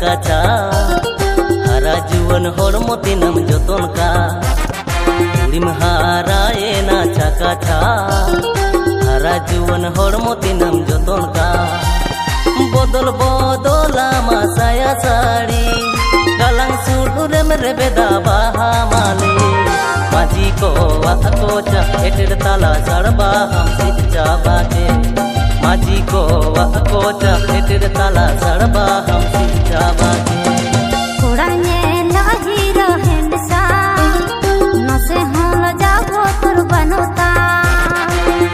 काचा हरा जुवन होड़मो तिनम जतन का उड़ीम हाराए ना चाकाचा हरा जुवन होड़मो तिनम जतन का बदल बदला मासाया साड़ी गालांग सुडुरेम रेबेदा बाहा माले माजी को वाकोचा एटेर ताला सड़बा हम सिच चाबाके माजी को वाकोचा एटेर ताला सड़बा हम सिच चाबाके कुड़ाने लहीरो हेंडसा नसे होल जाबो तोर बनोता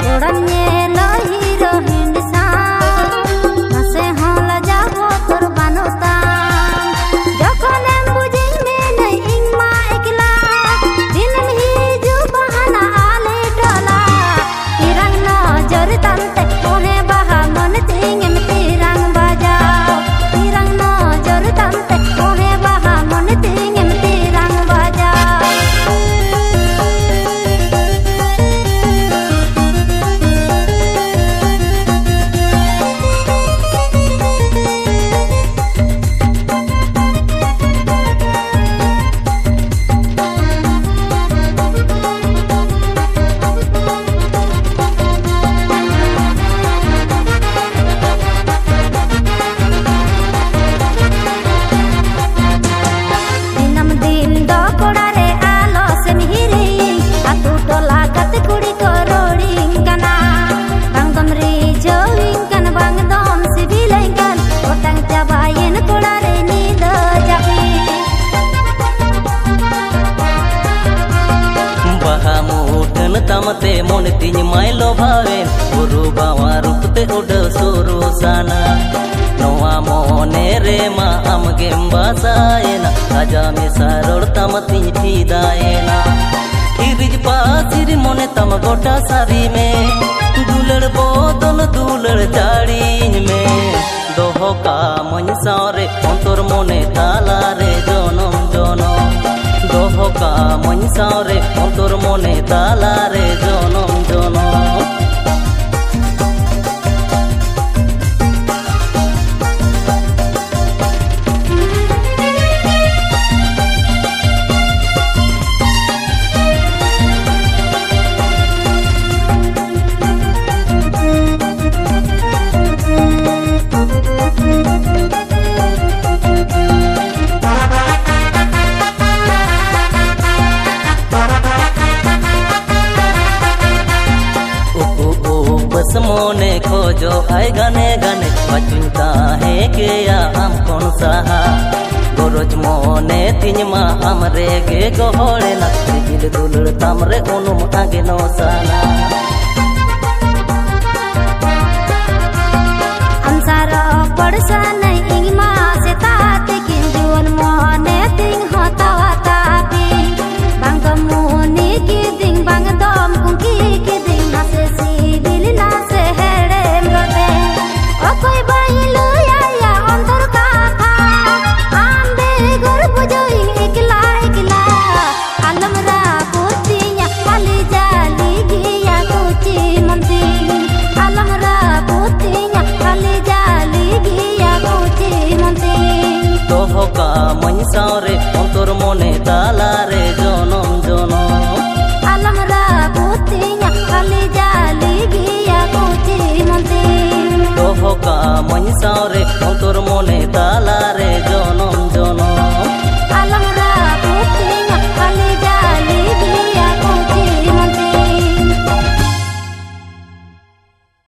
कुड़ाने लहीरो हेंडसा नसे होल जाबो तोर बनोता जखन बुझिन में नहीं इंगमा एकला दिन ही जो बहाना आले डोला तिरंग नजर तंते कोने बहा मन तिंग में तिरंग बजाओ तिरंग नजर तंते कोने बहा मन तिंग में तिरंग बजाओ तमते मन तिन माइलो भावे गुरु बावा रूपते उड़ सुरु साना नोआ मोने रे मा आमगेम बासायना राजा में सारोड़ तम तिन फीदायना इरिज पासिर मोने तम गोटा सारी में दुलड़ बोदल दुलड़ चाड़ीन में दोहो का मन सारे अंतर मोने ताला रे जनम जनम दोहो का मन सारे अंतर मोने ताला रे जनम जनम मोने खोजो आए गाने गाने बचुनता है के या हम कौन सा गोरोज मोने तिनमा हमरे गे गोहड़े ना दिल दुलड़ तमरे उनुम आगे नो साना अंसारा पड़सा नहीं इंगमा से ताते किन जुवन मोने तिंग होता वाता की बांग मोने की दिंग बांग दम कुंकी की दिंग ना से सीबिल ना से हेड़े मरोते ओ कोई बाइलो या अंदर का था आम बे गुर बुझोई इकला इकला आलम रा पुतिया खाली जाली गिया कुची मंती आलम रा पुतिया खाली जाली गिया कुची मंती दोहो का मन सारे अंतर मोने ताला रे जनम जनम आलम रा पुतिया खाली जाली गिया कुची मंती दोहो का मन सारे अंतर मोने ताला